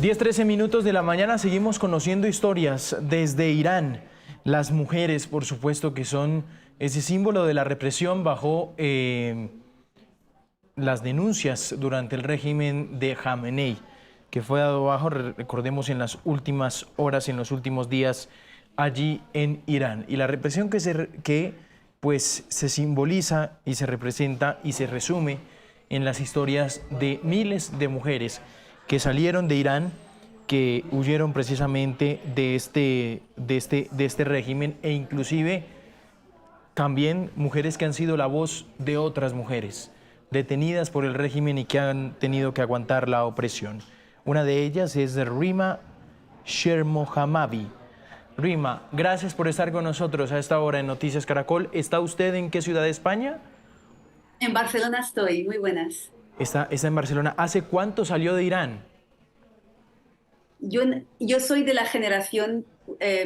10:13 de la mañana, seguimos conociendo historias desde Irán. Las mujeres, por supuesto, que son ese símbolo de la represión bajo las denuncias durante el régimen de Jamenei, que fue dado bajo, recordemos, en las últimas horas, en los últimos días allí en Irán. Y la represión pues, se simboliza y se representa y se resume en las historias de miles de mujeres que salieron de Irán, que huyeron precisamente de este régimen, e inclusive también mujeres que han sido la voz de otras mujeres detenidas por el régimen y que han tenido que aguantar la opresión. Una de ellas es Rima Shermohamavi. Rima, gracias por estar con nosotros a esta hora en Noticias Caracol. ¿Está usted en qué ciudad de España? En Barcelona estoy, muy buenas. Está en Barcelona. ¿Hace cuánto salió de Irán? Yo soy de la generación,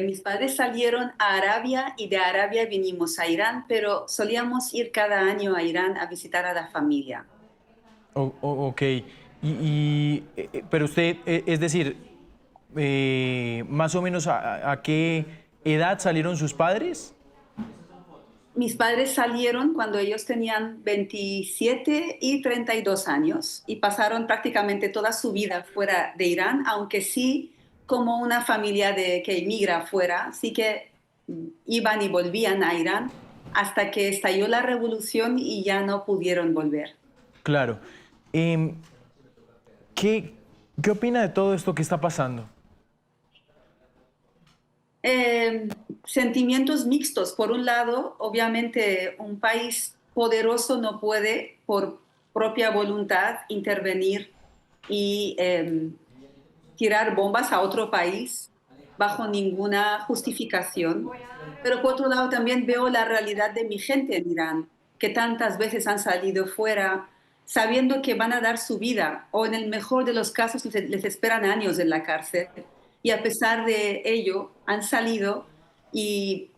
mis padres salieron a Arabia y de Arabia vinimos a Irán, pero solíamos ir cada año a Irán a visitar a la familia. Ok. Pero usted, es decir, más o menos a qué edad salieron sus padres? Mis padres salieron cuando ellos tenían 27 y 32 años y pasaron prácticamente toda su vida fuera de Irán, aunque sí como una familia que emigra fuera, sí que iban y volvían a Irán hasta que estalló la revolución y ya no pudieron volver. Claro. Em, ¿qué opina de todo esto que está pasando? Sentimientos mixtos. Por un lado, obviamente, un país poderoso no puede, por propia voluntad, intervenir y tirar bombas a otro país bajo ninguna justificación. Pero por otro lado, también veo la realidad de mi gente en Irán, que tantas veces han salido fuera sabiendo que van a dar su vida o en el mejor de los casos les esperan años en la cárcel y a pesar de ello han salido y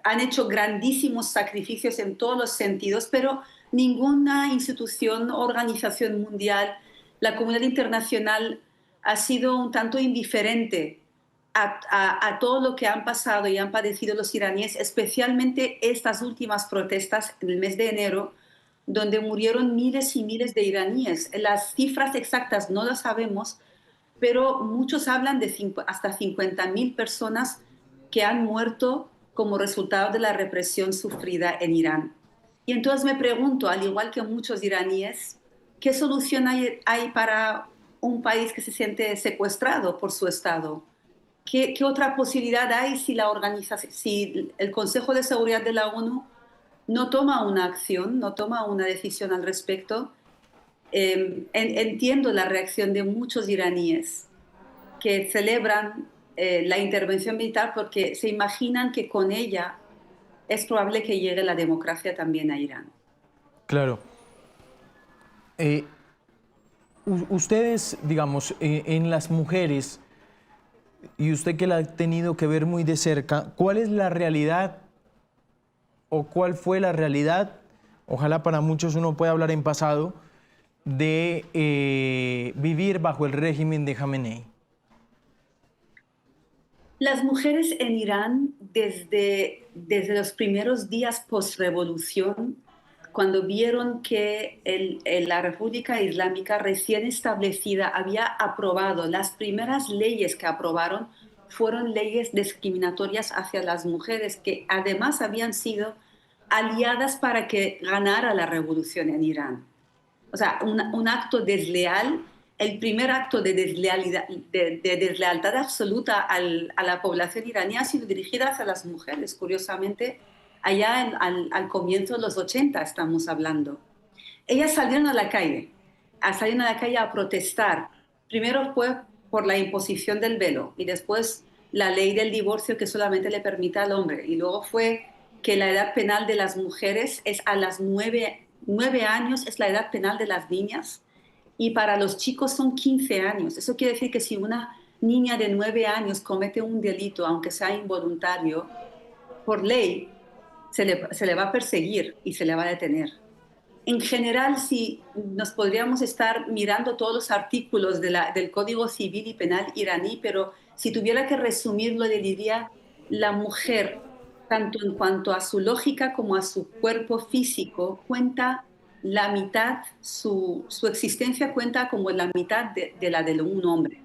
han hecho grandísimos sacrificios en todos los sentidos, pero ninguna institución, organización mundial, la comunidad internacional ha sido un tanto indiferente a todo lo que han pasado y han padecido los iraníes, especialmente estas últimas protestas en el mes de enero, donde murieron miles y miles de iraníes. Las cifras exactas no las sabemos, pero muchos hablan de hasta 50.000 personas que han muerto como resultado de la represión sufrida en Irán. Y entonces me pregunto, al igual que muchos iraníes, ¿qué solución hay para un país que se siente secuestrado por su Estado? ¿Qué otra posibilidad hay si si el Consejo de Seguridad de la ONU no toma una acción, no toma una decisión al respecto? Entiendo la reacción de muchos iraníes que celebran la intervención militar porque se imaginan que con ella es probable que llegue la democracia también a Irán. Claro. Eh, Ustedes, digamos, en las mujeres, y usted que la ha tenido que ver muy de cerca, ¿cuál es la realidad o cuál fue la realidad? Ojalá para muchos uno pueda hablar en pasado de vivir bajo el régimen de Jamenei. Las mujeres en Irán, desde los primeros días post-revolución, cuando vieron que la República Islámica recién establecida había aprobado, las primeras leyes que aprobaron fueron leyes discriminatorias hacia las mujeres, que además habían sido aliadas para que ganara la revolución en Irán. O sea, un acto desleal, el primer acto de deslealtad absoluta a la población iraní ha sido dirigida hacia las mujeres, curiosamente, allá al comienzo de los 80 estamos hablando. Ellas salieron a la calle a protestar. Primero fue por la imposición del velo y después la ley del divorcio que solamente le permite al hombre. Y luego fue que la edad penal de las mujeres es a las 9 años, es la edad penal de las niñas, y para los chicos son 15 años. Eso quiere decir que si una niña de 9 años comete un delito, aunque sea involuntario, por ley se le va a perseguir y se le va a detener. En general, si nos podríamos estar mirando todos los artículos del Código Civil y Penal iraní, pero si tuviera que resumirlo, le diría la mujer, tanto en cuanto a su lógica como a su cuerpo físico, cuenta la mitad, su existencia cuenta como la mitad de la de un hombre.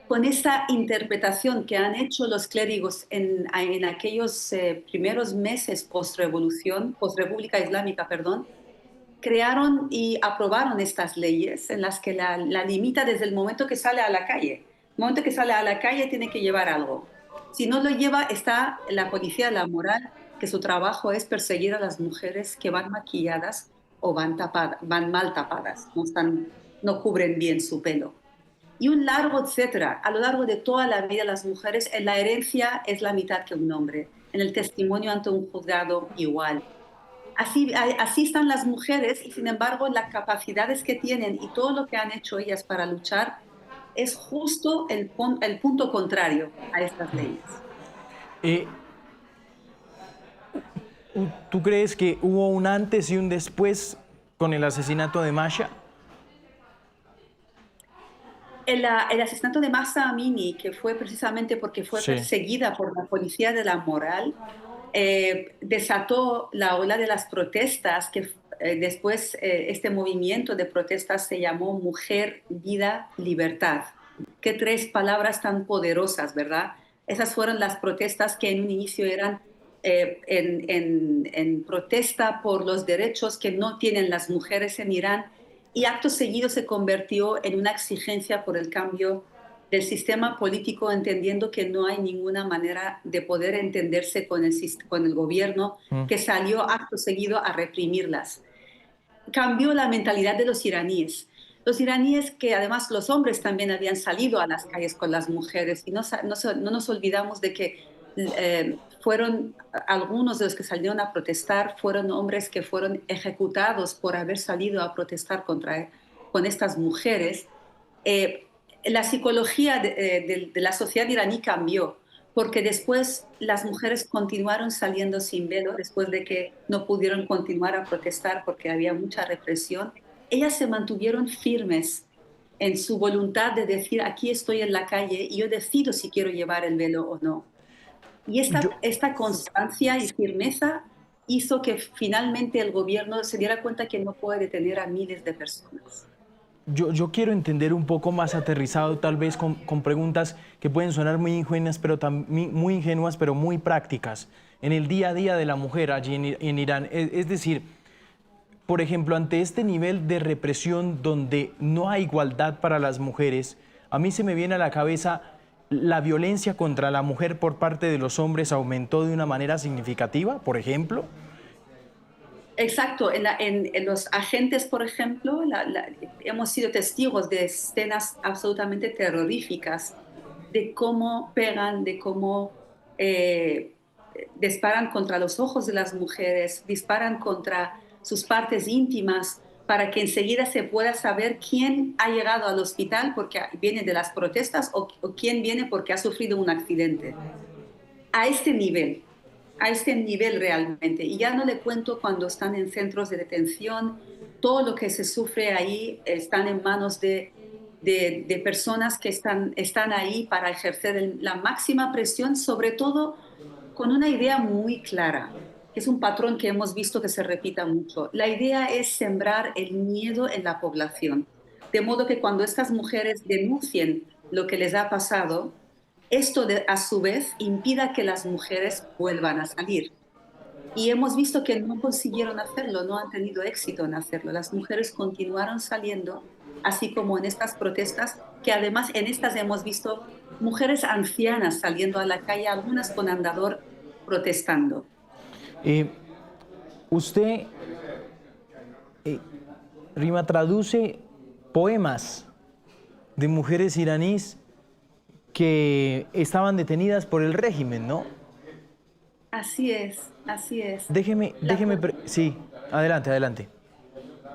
Con esta interpretación que han hecho los clérigos en aquellos primeros meses post-revolución, post-república islámica, perdón, crearon y aprobaron estas leyes en las que la limita desde el momento que sale a la calle. El momento que sale a la calle tiene que llevar algo. Si no lo lleva, está la policía de la moral, que su trabajo es perseguir a las mujeres que van maquilladas o van mal tapadas, no cubren bien su pelo. Y un largo etcétera. A lo largo de toda la vida, las mujeres en la herencia es la mitad que un hombre, en el testimonio ante un juzgado igual. Así están las mujeres y sin embargo las capacidades que tienen y todo lo que han hecho ellas para luchar es justo el punto contrario a estas leyes. Eh, ¿Tú crees que hubo un antes y un después con el asesinato de Masha? El asesinato de Mahsa Amini, que fue precisamente porque fue Sí. perseguida por la policía de la moral, desató la ola de las protestas, que después este movimiento de protestas se llamó Mujer, Vida, Libertad. Qué tres palabras tan poderosas, ¿verdad? Esas fueron las protestas que en un inicio eran en protesta por los derechos que no tienen las mujeres en Irán y acto seguido se convirtió en una exigencia por el cambio del sistema político, entendiendo que no hay ninguna manera de poder entenderse con el gobierno Mm. que salió acto seguido a reprimirlas. Cambió la mentalidad de los iraníes. Los iraníes que además los hombres también habían salido a las calles con las mujeres y no nos olvidamos de que fueron algunos de los que salieron a protestar fueron hombres que fueron ejecutados por haber salido a protestar con estas mujeres. La psicología de la sociedad iraní cambió, porque después las mujeres continuaron saliendo sin velo, después de que no pudieron continuar a protestar porque había mucha represión. Ellas se mantuvieron firmes en su voluntad de decir, aquí estoy en la calle y yo decido si quiero llevar el velo o no. Y Yo, esta constancia y firmeza hizo que finalmente el gobierno se diera cuenta que no puede detener a miles de personas. yo quiero entender un poco más aterrizado, tal vez con preguntas que pueden sonar muy ingenuas, pero muy ingenuas, pero muy prácticas en el día a día de la mujer allí en Irán. Es decir, por ejemplo, ante este nivel de represión donde no hay igualdad para las mujeres, a mí se me viene a la cabeza la violencia contra la mujer por parte de los hombres aumentó de una manera significativa, por ejemplo. Exacto, en los agentes, por ejemplo, hemos sido testigos de escenas absolutamente terroríficas, de cómo pegan, de cómo disparan contra los ojos de las mujeres, disparan contra sus partes íntimas, para que enseguida se pueda saber quién ha llegado al hospital porque viene de las protestas o quién viene porque ha sufrido un accidente. A este nivel, a este nivel realmente. Y ya no le cuento cuando están en centros de detención, todo lo que se sufre ahí están en manos de personas que están ahí para ejercer la máxima presión, sobre todo con una idea muy clara, que es un patrón que hemos visto que se repita mucho. La idea es sembrar el miedo en la población, de modo que cuando estas mujeres denuncien lo que les ha pasado, esto a su vez impida que las mujeres vuelvan a salir. Y hemos visto que no consiguieron hacerlo, no han tenido éxito en hacerlo. Las mujeres continuaron saliendo, así como en estas protestas, que además en estas hemos visto mujeres ancianas saliendo a la calle, algunas con andador protestando. Eh, usted, Rima, traduce poemas de mujeres iraníes que estaban detenidas por el régimen, ¿no? Así es, así es. Sí, adelante, adelante.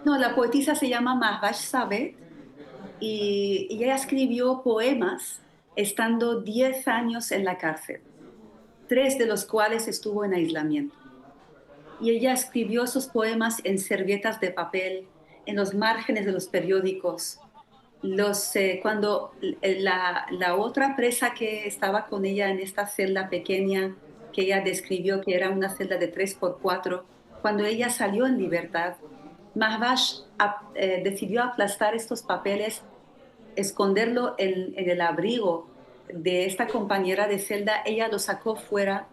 No, la poetisa se llama Mahvash Sabet y ella escribió poemas estando 10 años en la cárcel, 3 de los cuales estuvo en aislamiento. y ella escribió esos poemas en servilletas de papel, en los márgenes de los periódicos. Cuando la otra presa que estaba con ella en esta celda pequeña, que ella describió que era una celda de 3 por 4, cuando ella salió en libertad, Mahvash decidió aplastar estos papeles, esconderlo en el abrigo de esta compañera de celda. Ella lo sacó fuera.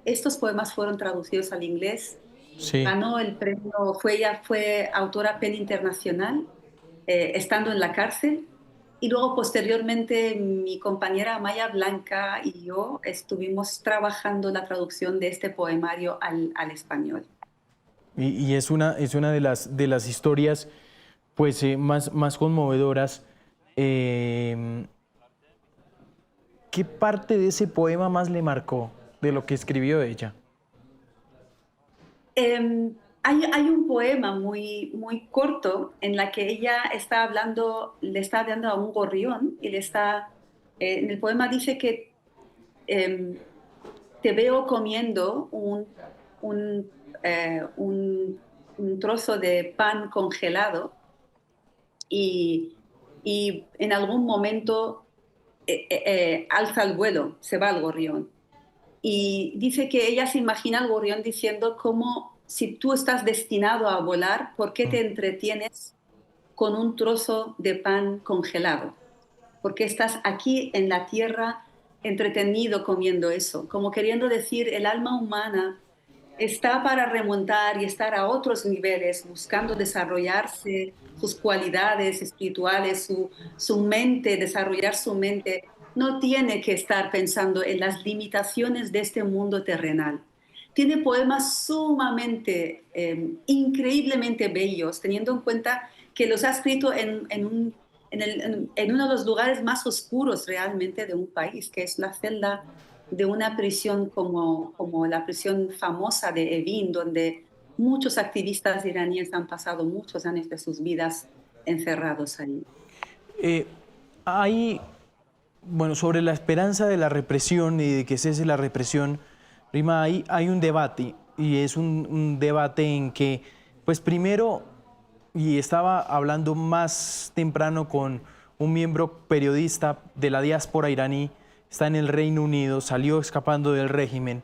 Estos poemas fueron traducidos al inglés. Sí. Ganó el premio, ella fue autora PEN Internacional, estando en la cárcel. Y luego, posteriormente, mi compañera Amaya Blanca y yo estuvimos trabajando la traducción de este poemario al español. Y es una de las historias pues, más conmovedoras. Eh, ¿Qué parte de ese poema más le marcó de lo que escribió ella? Hay un poema muy corto en la que ella le está hablando a un gorrión y en el poema dice que em, te veo comiendo un, un trozo de pan congelado y, y en algún momento alza el vuelo, se va el gorrión. Y dice que ella se imagina al gorrión diciendo como si tú estás destinado a volar, ¿por qué te entretienes con un trozo de pan congelado? ¿Por qué estás aquí en la tierra entretenido comiendo eso? Como queriendo decir, el alma humana está para remontar y estar a otros niveles, buscando desarrollarse, sus cualidades espirituales, su mente, desarrollar su mente. No tiene que estar pensando en las limitaciones de este mundo terrenal. Tiene poemas sumamente, increíblemente bellos, teniendo en cuenta que los ha escrito en uno de los lugares más oscuros realmente de un país, que es la celda de una prisión como la prisión famosa de Evin, donde muchos activistas iraníes han pasado muchos años de sus vidas encerrados ahí. Eh, hay, bueno, sobre la esperanza de la represión y de que cese la represión, Rima, hay un debate, y es un debate en que, pues primero, y estaba hablando más temprano con un miembro periodista de la diáspora iraní, está en el Reino Unido, salió escapando del régimen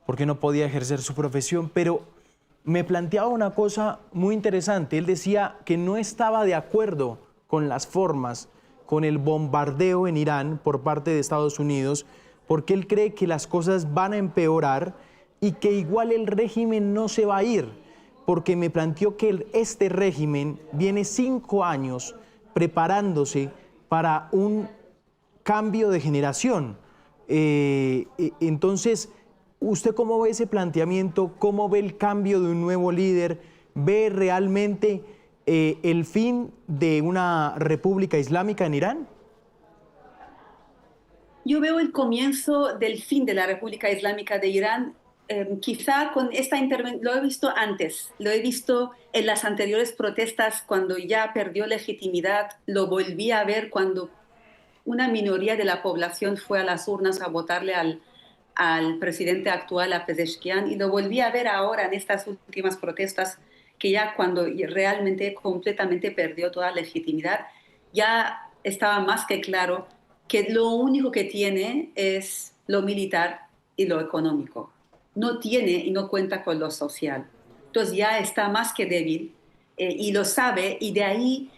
porque no podía ejercer su profesión, pero me planteaba una cosa muy interesante. Él decía que no estaba de acuerdo con las formas, con el bombardeo en Irán por parte de Estados Unidos, porque él cree que las cosas van a empeorar y que igual el régimen no se va a ir, porque me planteó que este régimen viene 5 años preparándose para un cambio de generación. Entonces, ¿usted cómo ve ese planteamiento? ¿Cómo ve el cambio de un nuevo líder? ¿Ve realmente el fin de una república islámica en Irán? Yo veo el comienzo del fin de la República Islámica de Irán. Quizá con esta intervención, lo he visto antes, lo he visto en las anteriores protestas cuando ya perdió legitimidad, lo volví a ver cuando una minoría de la población fue a las urnas a votarle al presidente actual, a Pezeshkian, y lo volví a ver ahora en estas últimas protestas, que ya cuando realmente completamente perdió toda legitimidad, ya estaba más que claro que lo único que tiene es lo militar y lo económico. No tiene y no cuenta con lo social. Entonces ya está más que débil, y lo sabe, y de ahí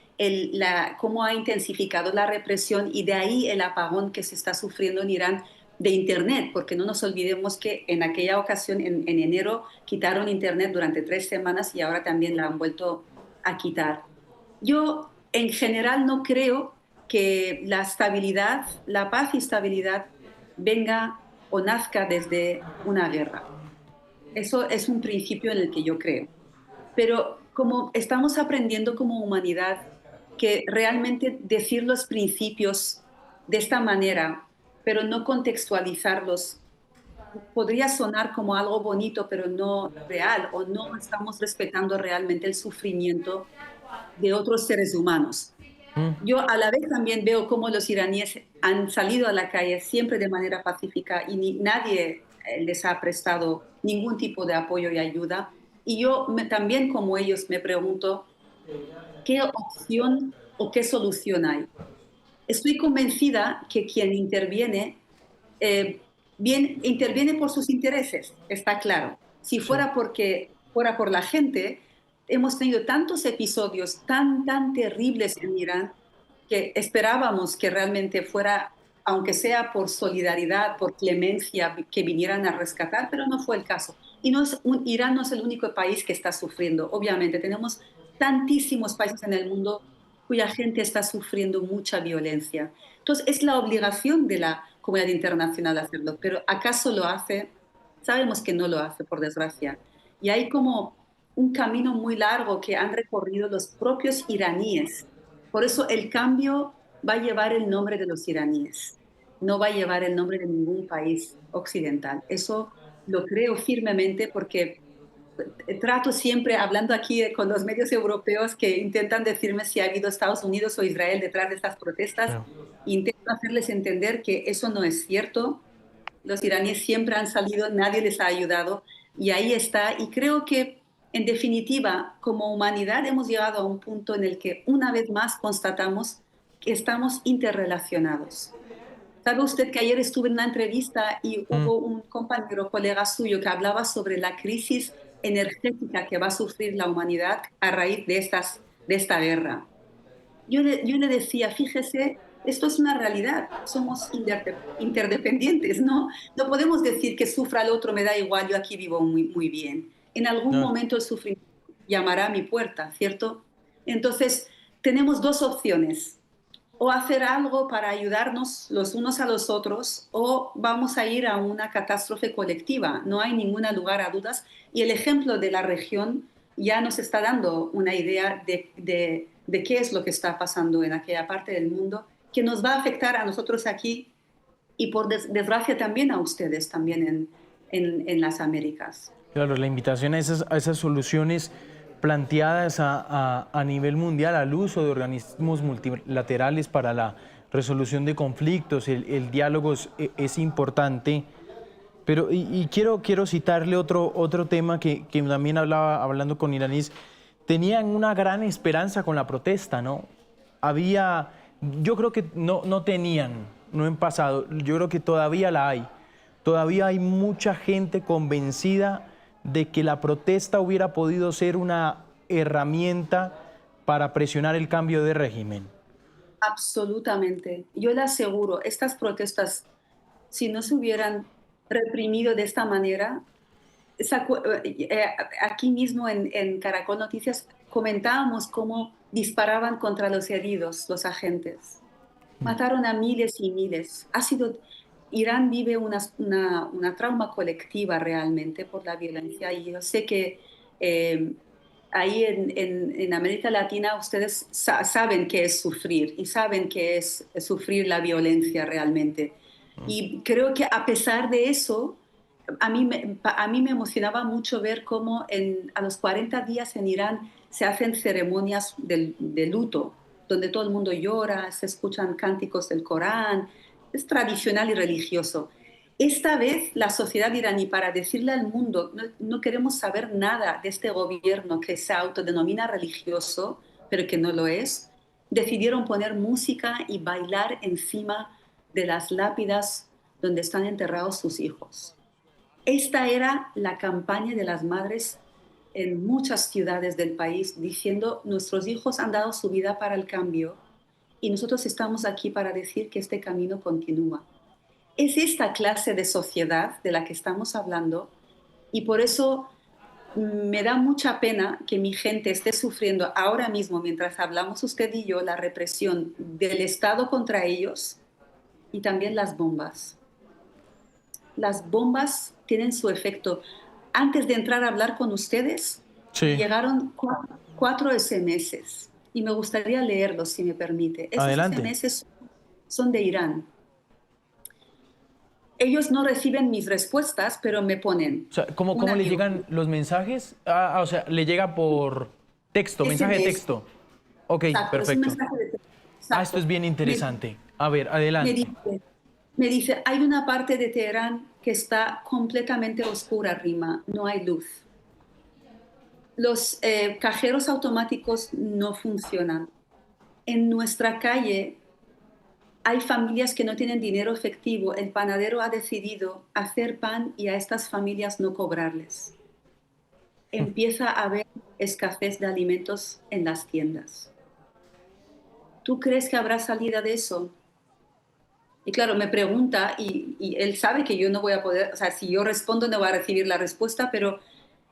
cómo ha intensificado la represión, y de ahí el apagón que se está sufriendo en Irán de Internet, porque no nos olvidemos que en aquella ocasión, en enero, quitaron Internet durante 3 semanas y ahora también la han vuelto a quitar. Yo, en general, no creo que la estabilidad, la paz y estabilidad venga o nazca desde una guerra. Eso es un principio en el que yo creo. Pero como estamos aprendiendo como humanidad que realmente decir los principios de esta manera, pero no contextualizarlos, podría sonar como algo bonito, pero no real, o no estamos respetando realmente el sufrimiento de otros seres humanos. Yo a la vez también veo cómo los iraníes han salido a la calle siempre de manera pacífica y nadie les ha prestado ningún tipo de apoyo y ayuda. Y yo también, como ellos, me pregunto, ¿qué opción o qué solución hay? Estoy convencida que quien interviene, bien, interviene por sus intereses, está claro. Si Sí. fuera porque fuera por la gente, hemos tenido tantos episodios tan terribles en Irán que esperábamos que realmente fuera, aunque sea por solidaridad, por clemencia, que vinieran a rescatar, pero no fue el caso. Y Irán no es el único país que está sufriendo. Obviamente, tenemos tantísimos países en el mundo cuya gente está sufriendo mucha violencia. Entonces, es la obligación de la comunidad internacional hacerlo, pero ¿acaso lo hace? Sabemos que no lo hace, por desgracia. Y hay como un camino muy largo que han recorrido los propios iraníes. Por eso el cambio va a llevar el nombre de los iraníes, no va a llevar el nombre de ningún país occidental. Eso lo creo firmemente porque trato siempre, hablando aquí con los medios europeos que intentan decirme si ha habido Estados Unidos o Israel detrás de estas protestas, Claro. intento hacerles entender que eso no es cierto. Los iraníes siempre han salido, nadie les ha ayudado y ahí está. Y creo que, en definitiva, como humanidad hemos llegado a un punto en el que una vez más constatamos que estamos interrelacionados. ¿Sabe usted que ayer estuve en una entrevista y Mm. hubo un compañero, colega suyo, que hablaba sobre la crisis energética que va a sufrir la humanidad a raíz de esta guerra? Yo le decía, fíjese, esto es una realidad, somos interdependientes, ¿no? No podemos decir que sufra el otro, me da igual, yo aquí vivo muy bien. En algún No. momento el sufrimiento llamará a mi puerta, ¿cierto? Entonces, tenemos dos opciones: o hacer algo para ayudarnos los unos a los otros, o vamos a ir a una catástrofe colectiva. No hay ningún lugar a dudas. Y el ejemplo de la región ya nos está dando una idea de qué es lo que está pasando en aquella parte del mundo, que nos va a afectar a nosotros aquí y por desgracia también a ustedes también en las Américas. Claro, la invitación a esas soluciones planteadas a nivel mundial, al uso de organismos multilaterales para la resolución de conflictos, el diálogo es importante. Pero quiero citarle otro tema que también hablando con iraníes, tenían una gran esperanza con la protesta, ¿no? Había, yo creo que no tenían, no en pasado, yo creo que todavía la hay. Todavía hay mucha gente convencida de que la protesta hubiera podido ser una herramienta para presionar el cambio de régimen. Absolutamente. Yo le aseguro, estas protestas, si no se hubieran reprimido de esta manera, aquí mismo en Caracol Noticias comentábamos cómo disparaban contra los heridos, los agentes. Mataron a miles y miles. Irán vive una trauma colectiva realmente por la violencia y yo sé que eh, ahí en América Latina ustedes saben qué es sufrir y saben qué es sufrir la violencia realmente. Y creo que a pesar de eso, a mí me emocionaba mucho ver cómo a los 40 días en Irán se hacen ceremonias de luto, donde todo el mundo llora, se escuchan cánticos del Corán, es tradicional y religioso. Esta vez la sociedad iraní, para decirle al mundo, no queremos saber nada de este gobierno que se autodenomina religioso, pero que no lo es, decidieron poner música y bailar encima de las lápidas donde están enterrados sus hijos. Esta era la campaña de las madres en muchas ciudades del país diciendo: nuestros hijos han dado su vida para el cambio y nosotros estamos aquí para decir que este camino continúa. Es esta clase de sociedad de la que estamos hablando y por eso me da mucha pena que mi gente esté sufriendo ahora mismo, mientras hablamos usted y yo, la represión del Estado contra ellos y también las bombas. Las bombas tienen su efecto. Antes de entrar a hablar con ustedes, me Sí, llegaron cuatro SMS y me gustaría leerlos, si me permite. Esos adelante. SMS son de Irán. Ellos no reciben mis respuestas, pero me ponen O sea, un cómo le amigo. llegan los mensajes? O sea, le llega por texto, mensaje de SMS, texto. Ok, exacto, es un perfecto. mensaje de texto. Esto es Exacto. bien Me, interesante. A ver, me adelante. dice, me dice, hay una parte de Teherán que está completamente oscura, Rima, no hay luz. Los cajeros automáticos no funcionan. En nuestra calle hay familias que no tienen dinero efectivo. El panadero ha decidido hacer pan y a estas familias no cobrarles. Empieza a haber escasez de alimentos en las tiendas. ¿Tú crees que habrá salida de eso? Y claro, me pregunta y él sabe que yo no voy a poder, o sea, si yo respondo no voy a recibir la respuesta, pero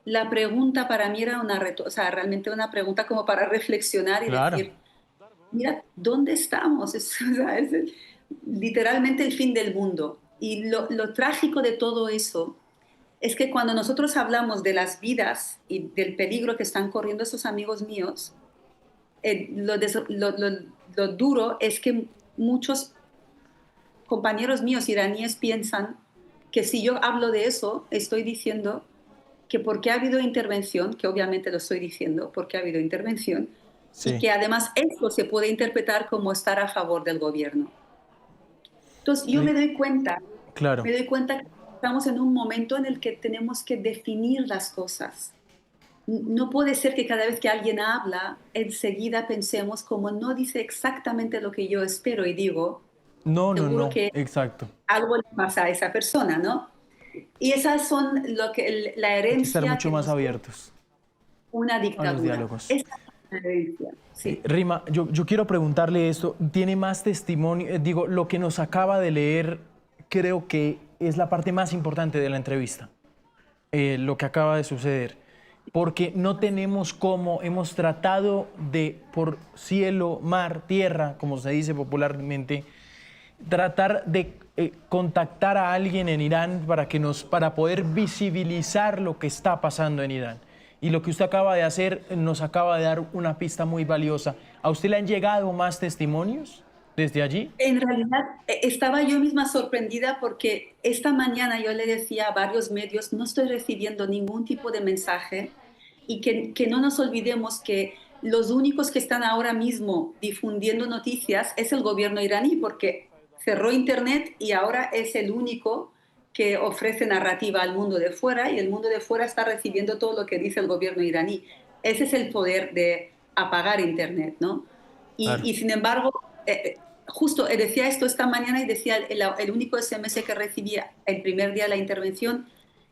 la pregunta para mí era o sea, realmente una pregunta como para reflexionar y Claro. decir, mira, ¿dónde estamos? O sea, literalmente el fin del mundo. Y lo trágico de todo eso es que cuando nosotros hablamos de las vidas y del peligro que están corriendo esos amigos míos, lo duro es que muchos compañeros míos iraníes piensan que si yo hablo de eso, estoy diciendo que porque ha habido intervención, que obviamente lo estoy diciendo, porque ha habido intervención, y Sí, que además esto se puede interpretar como estar a favor del gobierno. Entonces yo Ri- claro. me doy cuenta que estamos en un momento en el que tenemos que definir las cosas. No puede ser que cada vez que alguien habla, enseguida pensemos como no dice exactamente lo que yo espero y digo, No, no, seguro no, que exacto. algo le pasa a esa persona, ¿no? Y esas son la Hay que estar herencia mucho que más nos dio abiertos una a los dictadura. diálogos. Esa es la herencia, sí. Rima, yo quiero preguntarle esto. ¿Tiene más testimonio? Digo, lo que nos acaba de leer creo que es la parte más importante de la entrevista, lo que acaba de suceder. Porque no tenemos cómo, hemos tratado de, por cielo, mar, tierra, como se dice popularmente, tratar de contactar a alguien en Irán para poder visibilizar lo que está pasando en Irán. Y lo que usted acaba de hacer nos acaba de dar una pista muy valiosa. ¿A usted le han llegado más testimonios desde allí? En realidad, estaba yo misma sorprendida porque esta mañana yo le decía a varios medios, no estoy recibiendo ningún tipo de mensaje y que no nos olvidemos que los únicos que están ahora mismo difundiendo noticias es el gobierno iraní porque cerró Internet y ahora es el único que ofrece narrativa al mundo de fuera y el mundo de fuera está recibiendo todo lo que dice el gobierno iraní. Ese es el poder de apagar Internet, ¿no? Claro. Y sin embargo, justo decía esto esta mañana y decía el único SMS que recibía el primer día de la intervención,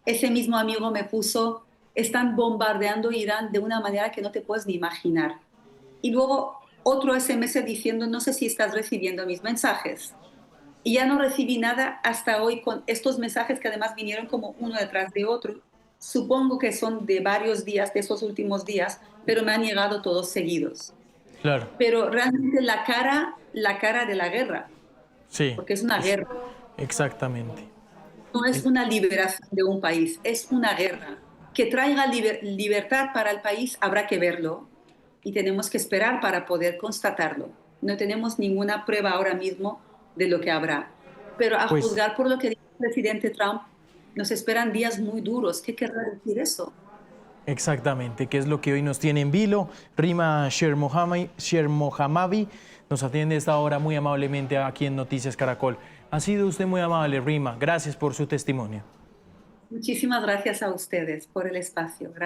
ese mismo amigo me puso, están bombardeando Irán de una manera que no te puedes ni imaginar. Y luego otro SMS diciendo, no sé si estás recibiendo mis mensajes. Y ya no recibí nada hasta hoy con estos mensajes que además vinieron como uno detrás de otro. Supongo que son de varios días, de esos últimos días, pero me han llegado todos seguidos. Claro, Pero realmente la cara de la guerra, sí, porque es una es- guerra, exactamente. no es Es- una liberación de un país, es una guerra. Que traiga libertad para el país habrá que verlo y tenemos que esperar para poder constatarlo. No tenemos ninguna prueba ahora mismo de lo que habrá. Pero a pues juzgar por lo que dice el presidente Trump, nos esperan días muy duros. ¿Qué querrá decir eso? exactamente, que es lo que hoy nos tiene en vilo. Rima Shermohamavi nos atiende a esta hora muy amablemente aquí en Noticias Caracol. Ha sido usted muy amable, Rima. Gracias por su testimonio. Muchísimas gracias a ustedes por el espacio. Gracias.